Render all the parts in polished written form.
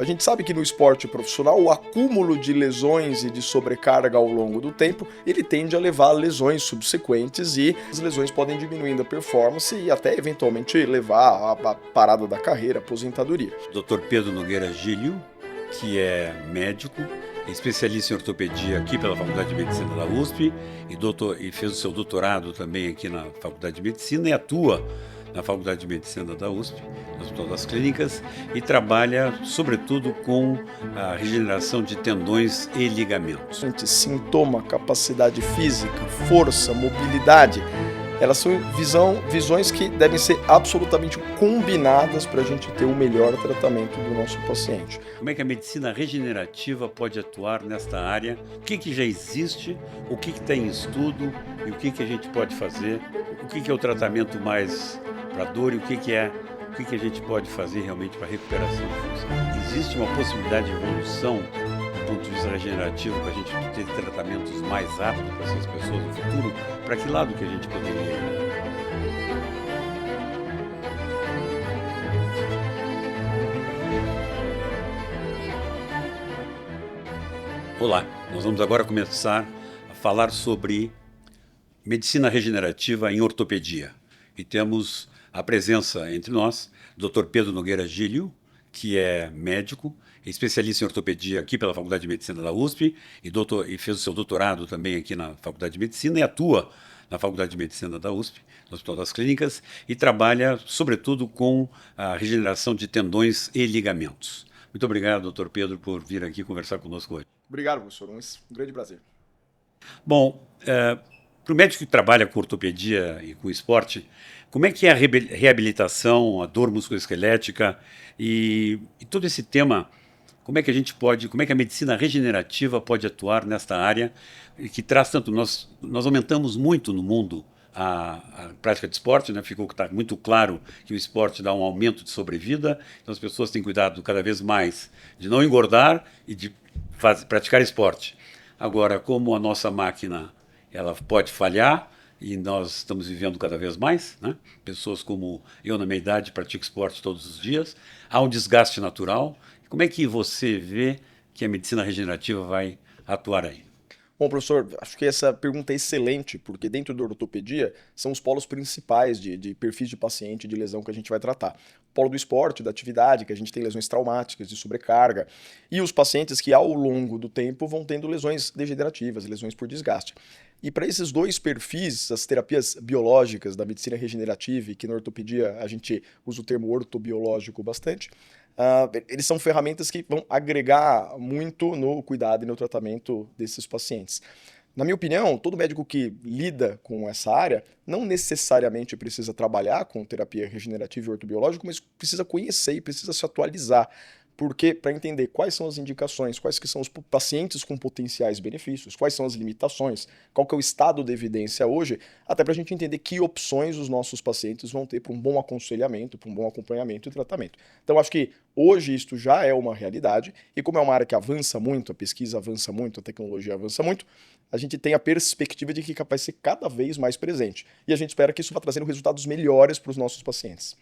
A gente sabe que no esporte profissional o acúmulo de lesões e de sobrecarga ao longo do tempo, ele tende a levar a lesões subsequentes e as lesões podem diminuindo a performance e até eventualmente levar à parada da carreira, aposentadoria. Dr. Pedro Nogueira Gílio, que é médico, especialista em ortopedia aqui pela Faculdade de Medicina da USP e fez o seu doutorado também aqui na Faculdade de Medicina e atua na Faculdade de Medicina da USP, no Hospital das Clínicas, e trabalha sobretudo com a regeneração de tendões e ligamentos. Sintoma, capacidade física, força, mobilidade, elas são visões que devem ser absolutamente combinadas para a gente ter o melhor tratamento do nosso paciente. Como é que a medicina regenerativa pode atuar nesta área? O que já existe? O que está em estudo? E o que a gente pode fazer? O que é o tratamento mais para dor e o que a gente pode fazer realmente para recuperação de função? Existe uma possibilidade de evolução do ponto de vista regenerativo para a gente ter tratamentos mais rápidos para essas pessoas no futuro? Para que lado que a gente poderia ir? Olá, nós vamos agora começar a falar sobre medicina regenerativa em ortopedia. E temos a presença entre nós, Dr. Pedro Nogueira Gílio, que é médico, especialista em ortopedia aqui pela Faculdade de Medicina da USP e fez o seu doutorado também aqui na Faculdade de Medicina e atua na Faculdade de Medicina da USP, no Hospital das Clínicas, e trabalha sobretudo com a regeneração de tendões e ligamentos. Muito obrigado, Dr. Pedro, por vir aqui conversar conosco hoje. Obrigado, professor. Um grande prazer. Bom, para o médico que trabalha com ortopedia e com esporte, como é que é a reabilitação, a dor musculoesquelética e todo esse tema, como é que a medicina regenerativa pode atuar nesta área que traz tanto, nós aumentamos muito no mundo a prática de esporte, né? Está muito claro que o esporte dá um aumento de sobrevida, então as pessoas têm cuidado cada vez mais de não engordar e de praticar esporte. Agora, como a nossa máquina ela pode falhar e nós estamos vivendo cada vez mais, né? Pessoas como eu na minha idade praticam esporte todos os dias, há um desgaste natural. Como é que você vê que a medicina regenerativa vai atuar aí? Bom, professor, acho que essa pergunta é excelente, porque dentro da ortopedia são os polos principais de perfis de paciente de lesão que a gente vai tratar. O polo do esporte, da atividade, que a gente tem lesões traumáticas, de sobrecarga, e os pacientes que ao longo do tempo vão tendo lesões degenerativas, lesões por desgaste. E para esses dois perfis, as terapias biológicas da medicina regenerativa, e que na ortopedia a gente usa o termo ortobiológico bastante, eles são ferramentas que vão agregar muito no cuidado e no tratamento desses pacientes. Na minha opinião, todo médico que lida com essa área não necessariamente precisa trabalhar com terapia regenerativa e ortobiológica, mas precisa conhecer e precisa se atualizar. Porque para entender quais são as indicações, quais que são os pacientes com potenciais benefícios, quais são as limitações, qual que é o estado de evidência hoje, até para a gente entender que opções os nossos pacientes vão ter para um bom aconselhamento, para um bom acompanhamento e tratamento. Então acho que hoje isto já é uma realidade e como é uma área que avança muito, a pesquisa avança muito, a tecnologia avança muito, a gente tem a perspectiva de que vai ser cada vez mais presente. E a gente espera que isso vá trazendo resultados melhores para os nossos pacientes.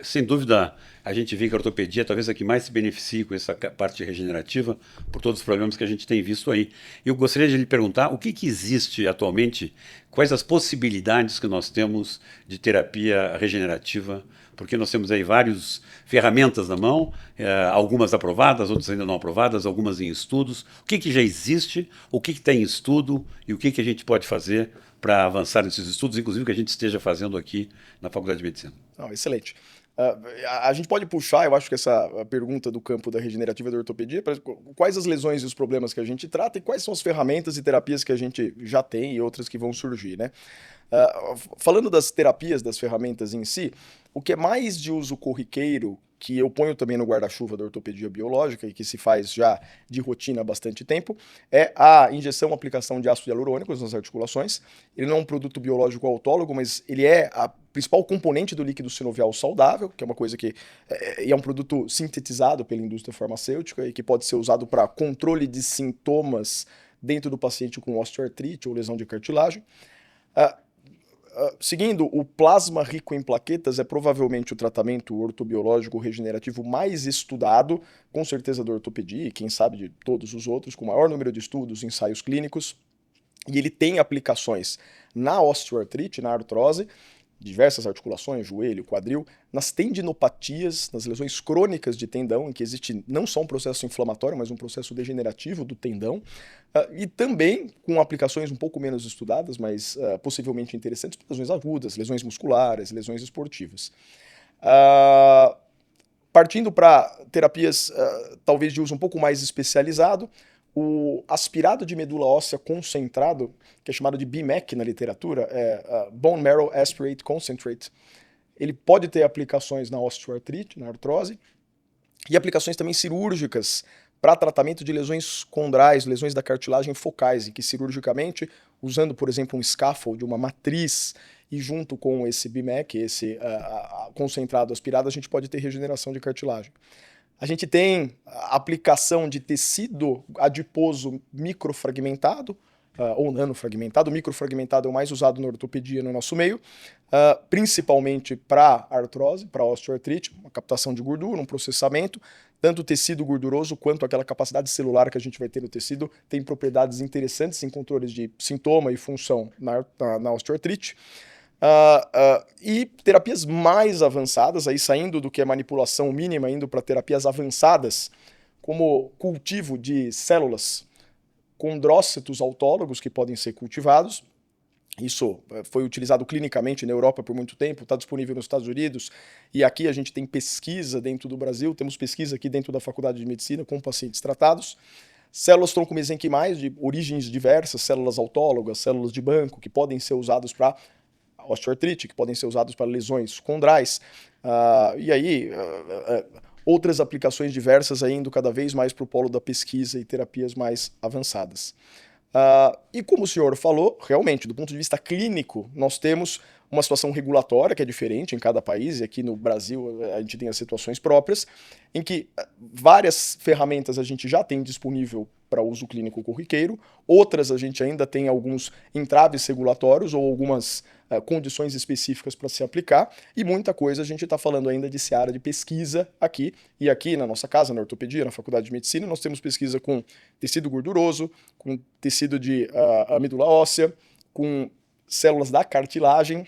Sem dúvida, a gente vê que a ortopedia talvez a que mais se beneficie com essa parte regenerativa por todos os problemas que a gente tem visto aí. Eu gostaria de lhe perguntar o que existe atualmente, quais as possibilidades que nós temos de terapia regenerativa, porque nós temos aí várias ferramentas na mão, algumas aprovadas, outras ainda não aprovadas, algumas em estudos. O que já existe, o que está em estudo e o que a gente pode fazer para avançar nesses estudos, inclusive que a gente esteja fazendo aqui na Faculdade de Medicina. Não, excelente. A gente pode puxar, eu acho que essa pergunta do campo da regenerativa e da ortopedia, para quais as lesões e os problemas que a gente trata e quais são as ferramentas e terapias que a gente já tem e outras que vão surgir, né? Falando das terapias, das ferramentas em si, o que é mais de uso corriqueiro, que eu ponho também no guarda-chuva da ortopedia biológica e que se faz já de rotina há bastante tempo, é a injeção, aplicação de ácido hialurônico nas articulações. Ele não é um produto biológico autólogo, mas ele é a principal componente do líquido sinovial saudável, que é uma coisa que é um produto sintetizado pela indústria farmacêutica e que pode ser usado para controle de sintomas dentro do paciente com osteoartrite ou lesão de cartilagem. seguindo, o plasma rico em plaquetas é provavelmente o tratamento ortobiológico regenerativo mais estudado, com certeza da ortopedia e quem sabe de todos os outros, com maior número de estudos, ensaios clínicos, e ele tem aplicações na osteoartrite, na artrose, diversas articulações, joelho, quadril, nas tendinopatias, nas lesões crônicas de tendão, em que existe não só um processo inflamatório, mas um processo degenerativo do tendão, e também com aplicações um pouco menos estudadas, mas possivelmente interessantes, lesões agudas, lesões musculares, lesões esportivas. Partindo para terapias talvez de uso um pouco mais especializado, o aspirado de medula óssea concentrado, que é chamado de BMAC na literatura, Bone Marrow Aspirate Concentrate, ele pode ter aplicações na osteoartrite, na artrose, e aplicações também cirúrgicas para tratamento de lesões condrais, lesões da cartilagem focais, em que cirurgicamente, usando, por exemplo, um scaffold, uma matriz, e junto com esse BMAC, esse concentrado aspirado, a gente pode ter regeneração de cartilagem. A gente tem a aplicação de tecido adiposo microfragmentado, ou nanofragmentado. O microfragmentado é o mais usado na ortopedia no nosso meio, principalmente para artrose, para osteoartrite, uma captação de gordura, um processamento. Tanto o tecido gorduroso quanto aquela capacidade celular que a gente vai ter no tecido tem propriedades interessantes em controles de sintoma e função na osteoartrite. E terapias mais avançadas, aí saindo do que é manipulação mínima, indo para terapias avançadas, como cultivo de células, condrócitos autólogos que podem ser cultivados. Isso foi utilizado clinicamente na Europa por muito tempo, está disponível nos Estados Unidos, e aqui a gente tem pesquisa dentro do Brasil, temos pesquisa aqui dentro da Faculdade de Medicina com pacientes tratados. Células tronco-mesenquimais de origens diversas, células autólogas, células de banco, que podem ser usadas para osteoartrite, que podem ser usados para lesões condrais, e aí outras aplicações diversas aí indo cada vez mais para o polo da pesquisa e terapias mais avançadas. E como o senhor falou, realmente, do ponto de vista clínico, nós temos uma situação regulatória que é diferente em cada país, e aqui no Brasil a gente tem as situações próprias, em que várias ferramentas a gente já tem disponível para uso clínico corriqueiro, outras a gente ainda tem alguns entraves regulatórios ou algumas condições específicas para se aplicar, e muita coisa a gente está falando ainda de seara de pesquisa aqui, e aqui na nossa casa, na ortopedia, na Faculdade de Medicina, nós temos pesquisa com tecido gorduroso, com tecido de medula óssea, com células da cartilagem,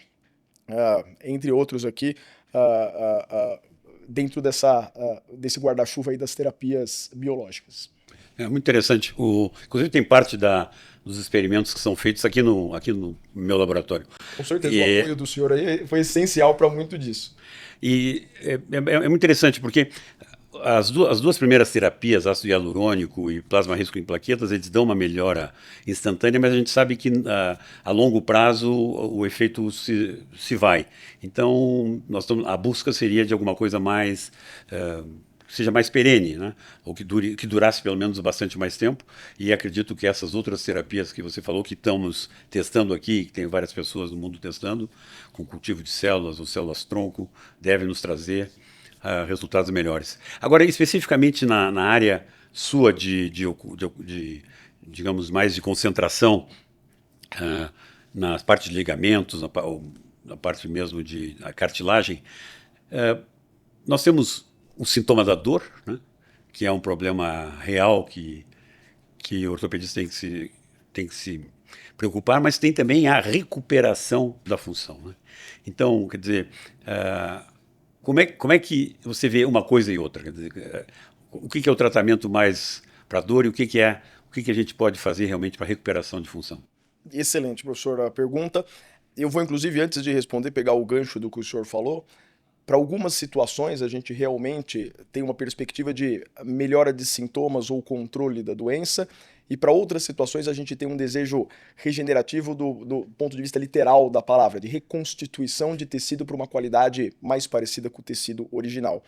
entre outros aqui, dentro desse guarda-chuva aí das terapias biológicas. É muito interessante. Inclusive tem parte dos experimentos que são feitos aqui no meu laboratório. Com certeza, o apoio do senhor aí foi essencial para muito disso. E é muito interessante porque as duas primeiras terapias, ácido hialurônico e plasma rico em plaquetas, eles dão uma melhora instantânea, mas a gente sabe que a longo prazo o efeito se vai. Então, a busca seria de alguma coisa mais que seja mais perene, né? Ou que durasse pelo menos bastante mais tempo, e acredito que essas outras terapias que você falou, que estamos testando aqui, que tem várias pessoas no mundo testando, com cultivo de células ou células-tronco, devem nos trazer resultados melhores. Agora, especificamente na área sua digamos, mais de concentração, na parte de ligamentos, na parte mesmo de cartilagem, nós temos o sintoma da dor, né, que é um problema real que o ortopedista tem que se preocupar, mas tem também a recuperação da função, né? Então, quer dizer, como é que você vê uma coisa e outra? Quer dizer, o que é o tratamento mais para dor e o que a gente pode fazer realmente para recuperação de função? Excelente, professor, a pergunta. Eu vou, inclusive, antes de responder, pegar o gancho do que o senhor falou. Para algumas situações, a gente realmente tem uma perspectiva de melhora de sintomas ou controle da doença, e para outras situações, a gente tem um desejo regenerativo do ponto de vista literal da palavra, de reconstituição de tecido para uma qualidade mais parecida com o tecido original.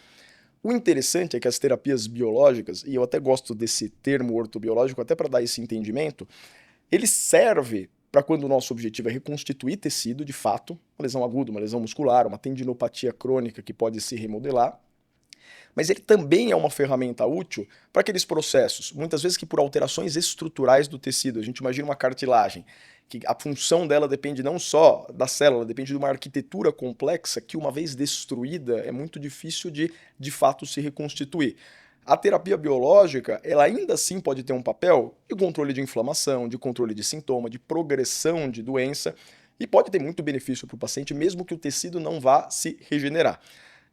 O interessante é que as terapias biológicas, e eu até gosto desse termo ortobiológico, até para dar esse entendimento, ele serve para quando o nosso objetivo é reconstituir tecido, de fato, uma lesão aguda, uma lesão muscular, uma tendinopatia crônica que pode se remodelar, mas ele também é uma ferramenta útil para aqueles processos, muitas vezes que por alterações estruturais do tecido, a gente imagina uma cartilagem, que a função dela depende não só da célula, depende de uma arquitetura complexa que, uma vez destruída, é muito difícil de fato se reconstituir. A terapia biológica, ela ainda assim pode ter um papel de controle de inflamação, de controle de sintoma, de progressão de doença, e pode ter muito benefício para o paciente, mesmo que o tecido não vá se regenerar.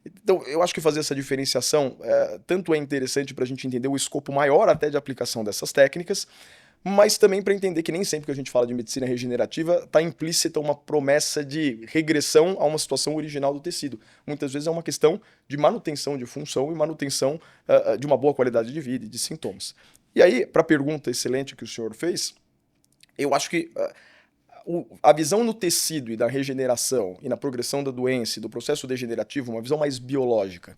Então, eu acho que fazer essa diferenciação tanto é interessante para a gente entender o escopo maior até de aplicação dessas técnicas, mas também para entender que nem sempre que a gente fala de medicina regenerativa está implícita uma promessa de regressão a uma situação original do tecido. Muitas vezes é uma questão de manutenção de função e manutenção de uma boa qualidade de vida e de sintomas. E aí, para a pergunta excelente que o senhor fez, eu acho que a visão no tecido e da regeneração e na progressão da doença e do processo degenerativo, uma visão mais biológica,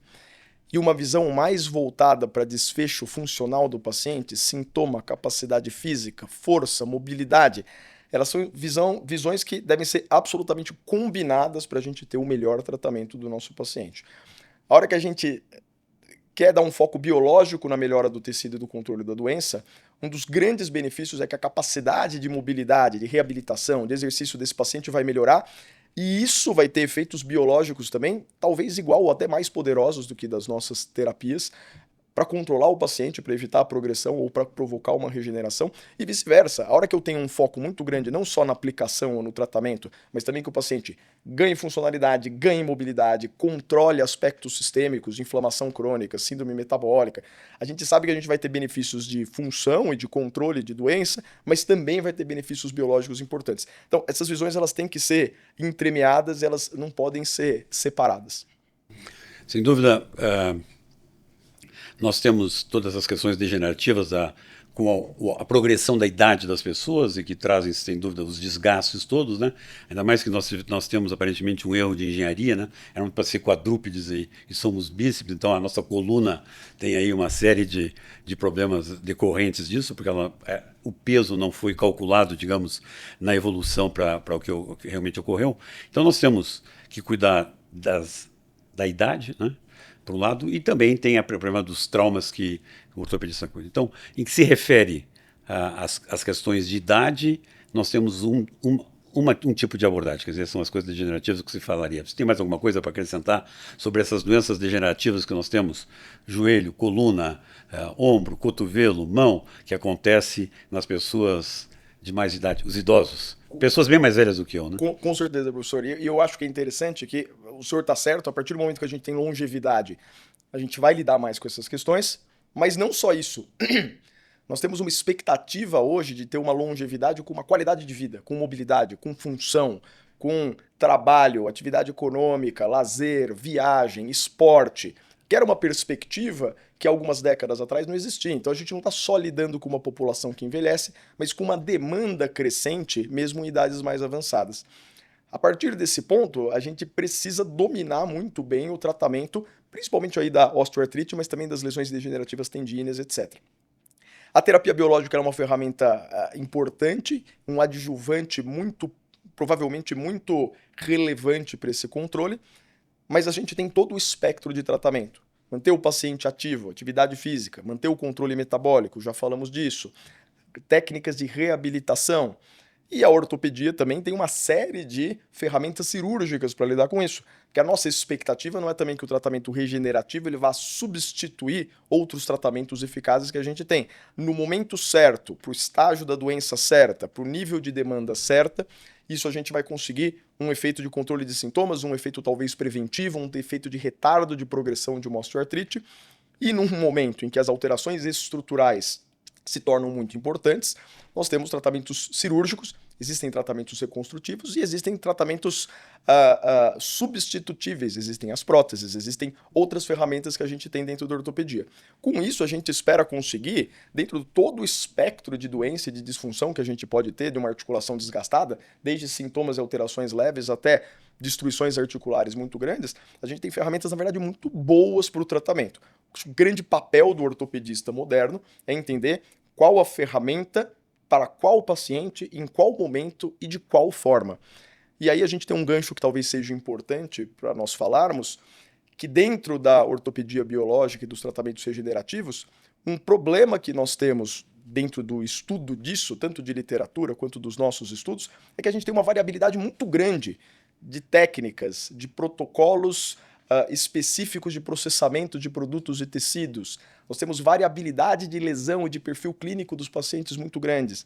e uma visão mais voltada para desfecho funcional do paciente, sintoma, capacidade física, força, mobilidade, elas são visões que devem ser absolutamente combinadas para a gente ter o melhor tratamento do nosso paciente. A hora que a gente quer dar um foco biológico na melhora do tecido e do controle da doença, um dos grandes benefícios é que a capacidade de mobilidade, de reabilitação, de exercício desse paciente vai melhorar, e isso vai ter efeitos biológicos também, talvez igual ou até mais poderosos do que das nossas terapias, para controlar o paciente, para evitar a progressão ou para provocar uma regeneração, e vice-versa. A hora que eu tenho um foco muito grande, não só na aplicação ou no tratamento, mas também que o paciente ganhe funcionalidade, ganhe mobilidade, controle aspectos sistêmicos, de inflamação crônica, síndrome metabólica, a gente sabe que a gente vai ter benefícios de função e de controle de doença, mas também vai ter benefícios biológicos importantes. Então, essas visões elas têm que ser entremeadas, elas não podem ser separadas. Sem dúvida, nós temos todas as questões degenerativas com a progressão da idade das pessoas e que trazem, sem dúvida, os desgastes todos, né? Ainda mais que nós temos aparentemente um erro de engenharia, né? Eram para ser quadrúpedes e somos bíceps, então a nossa coluna tem aí uma série de problemas decorrentes disso, porque o peso não foi calculado, digamos, na evolução para o que realmente ocorreu. Então nós temos que cuidar da idade, né? Por um lado, e também tem o problema dos traumas que o ortopedista cuida. Então, em que se refere às questões de idade, nós temos um tipo de abordagem, quer dizer, são as coisas degenerativas que se falaria. Você tem mais alguma coisa para acrescentar sobre essas doenças degenerativas que nós temos? Joelho, coluna, ombro, cotovelo, mão, que acontece nas pessoas de mais idade, os idosos. Pessoas bem mais velhas do que eu, né? Com certeza, professor. E eu acho que é interessante que o senhor está certo, a partir do momento que a gente tem longevidade, a gente vai lidar mais com essas questões, mas não só isso. Nós temos uma expectativa hoje de ter uma longevidade com uma qualidade de vida, com mobilidade, com função, com trabalho, atividade econômica, lazer, viagem, esporte, que era uma perspectiva que algumas décadas atrás não existia. Então a gente não está só lidando com uma população que envelhece, mas com uma demanda crescente, mesmo em idades mais avançadas. A partir desse ponto, a gente precisa dominar muito bem o tratamento, principalmente aí da osteoartrite, mas também das lesões degenerativas tendíneas, etc. A terapia biológica é uma ferramenta importante, um adjuvante provavelmente muito relevante para esse controle, mas a gente tem todo o espectro de tratamento. Manter o paciente ativo, atividade física, manter o controle metabólico, já falamos disso, técnicas de reabilitação. E a ortopedia também tem uma série de ferramentas cirúrgicas para lidar com isso. Porque a nossa expectativa não é também que o tratamento regenerativo ele vá substituir outros tratamentos eficazes que a gente tem. No momento certo, para o estágio da doença certa, para o nível de demanda certa, isso a gente vai conseguir um efeito de controle de sintomas, um efeito talvez preventivo, um efeito de retardo de progressão de uma osteoartrite. E num momento em que as alterações estruturais se tornam muito importantes, nós temos tratamentos cirúrgicos, existem tratamentos reconstrutivos e existem tratamentos substitutíveis, existem as próteses, existem outras ferramentas que a gente tem dentro da ortopedia. Com isso, a gente espera conseguir, dentro de todo o espectro de doença e de disfunção que a gente pode ter de uma articulação desgastada, desde sintomas e alterações leves até destruições articulares muito grandes, a gente tem ferramentas, na verdade, muito boas para o tratamento. O grande papel do ortopedista moderno é entender qual a ferramenta para qual paciente, em qual momento e de qual forma. E aí a gente tem um gancho que talvez seja importante para nós falarmos, que dentro da ortopedia biológica e dos tratamentos regenerativos, um problema que nós temos dentro do estudo disso, tanto de literatura quanto dos nossos estudos, é que a gente tem uma variabilidade muito grande de técnicas, de protocolos específicos de processamento de produtos e tecidos. Nós temos variabilidade de lesão e de perfil clínico dos pacientes muito grandes.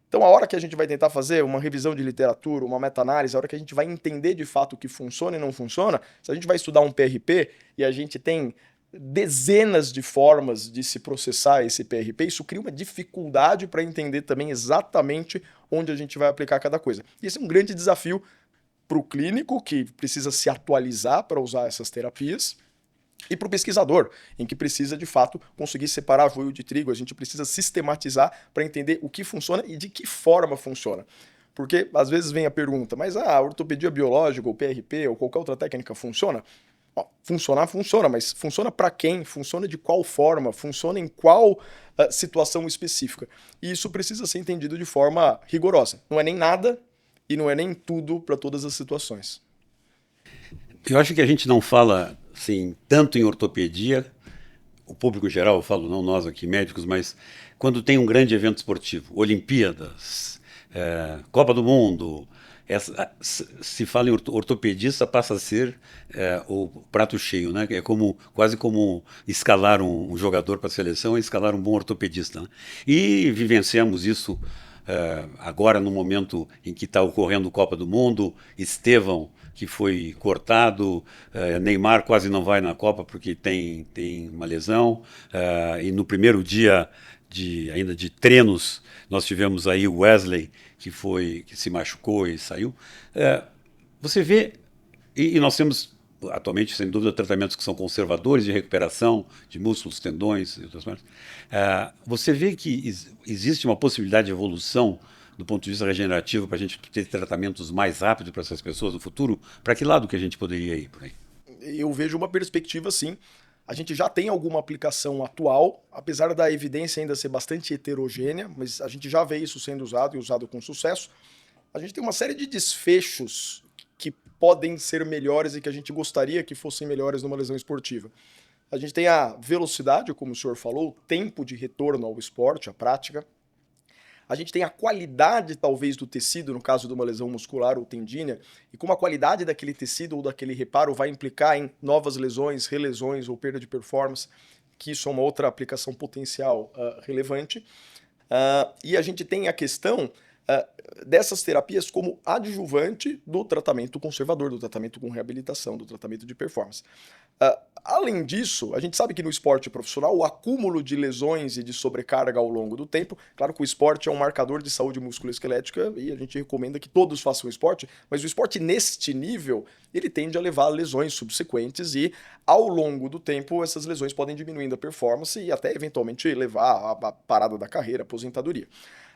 Então, a hora que a gente vai tentar fazer uma revisão de literatura, uma meta-análise, a hora que a gente vai entender de fato o que funciona e não funciona, se a gente vai estudar um PRP e a gente tem dezenas de formas de se processar esse PRP, isso cria uma dificuldade para entender também exatamente onde a gente vai aplicar cada coisa. E esse é um grande desafio para o clínico, que precisa se atualizar para usar essas terapias, e para o pesquisador, em que precisa, de fato, conseguir separar joio de trigo. A gente precisa sistematizar para entender o que funciona e de que forma funciona. Porque, às vezes, vem a pergunta, mas a ortopedia biológica, ou PRP, ou qualquer outra técnica funciona? Funcionar, funciona, mas funciona para quem? Funciona de qual forma? Funciona em qual situação específica? E isso precisa ser entendido de forma rigorosa. Não é nem nada e não é nem tudo para todas as situações. Eu acho que a gente não fala assim, tanto em ortopedia, o público geral, eu falo, não nós aqui médicos, mas quando tem um grande evento esportivo, Olimpíadas, Copa do Mundo, se fala em ortopedista, passa a ser o prato cheio, né? É como, quase como escalar um jogador para a seleção e escalar um bom ortopedista. Né? E vivenciamos isso agora no momento em que está ocorrendo Copa do Mundo, Estevão, que foi cortado, Neymar quase não vai na Copa porque tem uma lesão, e no primeiro dia ainda de treinos nós tivemos aí o Wesley que se machucou e saiu. Você vê, e nós temos atualmente, sem dúvida, tratamentos que são conservadores de recuperação de músculos, tendões e outras coisas. Você vê que existe uma possibilidade de evolução do ponto de vista regenerativo para a gente ter tratamentos mais rápidos para essas pessoas no futuro? Para que lado que a gente poderia ir por aí? Eu vejo uma perspectiva, sim. A gente já tem alguma aplicação atual, apesar da evidência ainda ser bastante heterogênea, mas a gente já vê isso sendo usado e usado com sucesso. A gente tem uma série de desfechos que podem ser melhores e que a gente gostaria que fossem melhores numa lesão esportiva. A gente tem a velocidade, como o senhor falou, o tempo de retorno ao esporte, à prática. A gente tem a qualidade, talvez, do tecido, no caso de uma lesão muscular ou tendínea, e como a qualidade daquele tecido ou daquele reparo vai implicar em novas lesões, relesões ou perda de performance, que isso é uma outra aplicação potencial relevante. E a gente tem a questão dessas terapias como adjuvante do tratamento conservador, do tratamento com reabilitação, do tratamento de performance. Além disso, a gente sabe que no esporte profissional o acúmulo de lesões e de sobrecarga ao longo do tempo, claro que o esporte é um marcador de saúde musculoesquelética e a gente recomenda que todos façam esporte, mas o esporte neste nível, ele tende a levar a lesões subsequentes e ao longo do tempo essas lesões podem diminuindo a performance e até eventualmente levar à parada da carreira, aposentadoria.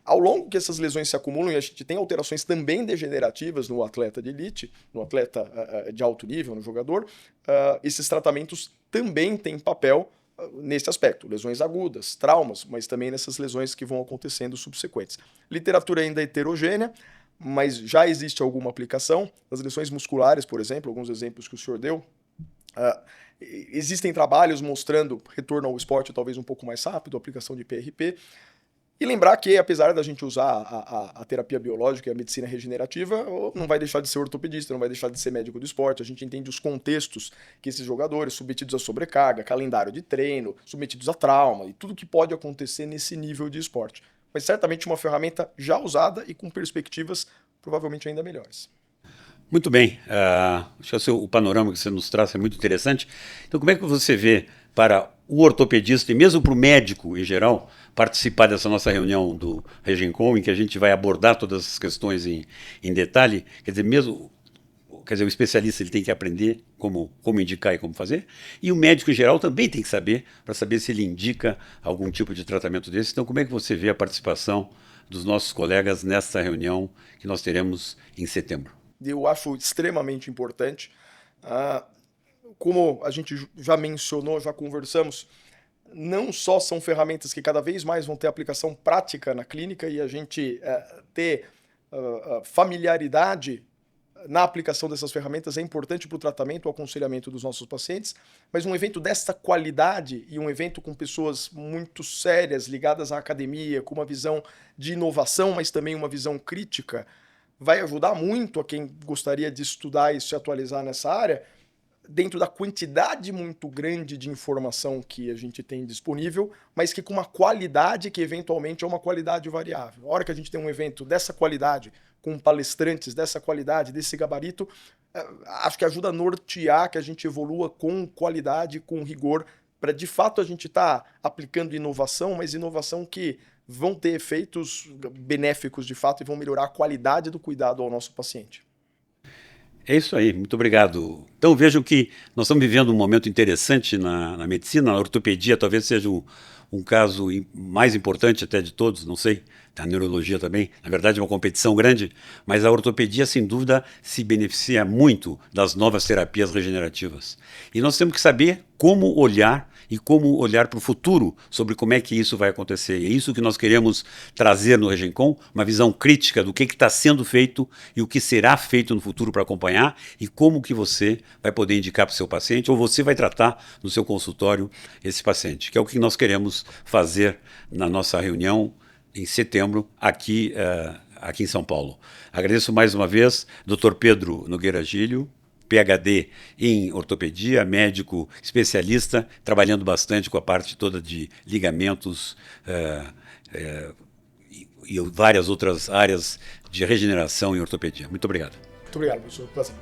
Ao longo que essas lesões se acumulam e a gente tem alterações também degenerativas no atleta de elite, no atleta de alto nível, no jogador, esses tratamentos também têm papel nesse aspecto. Lesões agudas, traumas, mas também nessas lesões que vão acontecendo subsequentes. Literatura ainda heterogênea, mas já existe alguma aplicação. Nas lesões musculares, por exemplo, alguns exemplos que o senhor deu, existem trabalhos mostrando retorno ao esporte talvez um pouco mais rápido, aplicação de PRP. E lembrar que, apesar da gente usar a terapia biológica e a medicina regenerativa, não vai deixar de ser ortopedista, não vai deixar de ser médico do esporte. A gente entende os contextos que esses jogadores, submetidos a sobrecarga, calendário de treino, submetidos a trauma e tudo que pode acontecer nesse nível de esporte. Mas certamente uma ferramenta já usada e com perspectivas provavelmente ainda melhores. Muito bem. Acho que o panorama que você nos traz é muito interessante. Então, como é que você vê para o ortopedista e mesmo para o médico em geral participar dessa nossa reunião do Regencom, em que a gente vai abordar todas essas questões em detalhe? Quer dizer, o especialista ele tem que aprender como indicar e como fazer, e o médico em geral também tem que saber, para saber se ele indica algum tipo de tratamento desse. Então, como é que você vê a participação dos nossos colegas nessa reunião que nós teremos em setembro? Eu acho extremamente importante. Como a gente já mencionou, já conversamos, não só são ferramentas que cada vez mais vão ter aplicação prática na clínica e a gente ter familiaridade na aplicação dessas ferramentas é importante para o tratamento, o aconselhamento dos nossos pacientes, mas um evento dessa qualidade e um evento com pessoas muito sérias, ligadas à academia, com uma visão de inovação, mas também uma visão crítica, vai ajudar muito a quem gostaria de estudar e se atualizar nessa área, dentro da quantidade muito grande de informação que a gente tem disponível, mas que com uma qualidade que eventualmente é uma qualidade variável. A hora que a gente tem um evento dessa qualidade, com palestrantes dessa qualidade, desse gabarito, acho que ajuda a nortear que a gente evolua com qualidade, com rigor, para de fato a gente estar aplicando inovação, mas inovação que vão ter efeitos benéficos de fato e vão melhorar a qualidade do cuidado ao nosso paciente. É isso aí, muito obrigado. Então vejam que nós estamos vivendo um momento interessante na medicina, na ortopedia talvez seja um caso mais importante até de todos, não sei, a neurologia também, na verdade é uma competição grande, mas a ortopedia sem dúvida se beneficia muito das novas terapias regenerativas. E nós temos que saber como olhar e como olhar para o futuro sobre como é que isso vai acontecer. E é isso que nós queremos trazer no Regencom, uma visão crítica do que está sendo feito e o que será feito no futuro para acompanhar e como que você vai poder indicar para o seu paciente ou você vai tratar no seu consultório esse paciente, que é o que nós queremos fazer na nossa reunião em setembro aqui em São Paulo. Agradeço mais uma vez, Dr. Pedro Nogueira Gílio, PhD em ortopedia, médico especialista, trabalhando bastante com a parte toda de ligamentos e várias outras áreas de regeneração em ortopedia. Muito obrigado. Muito obrigado, professor. Prazer.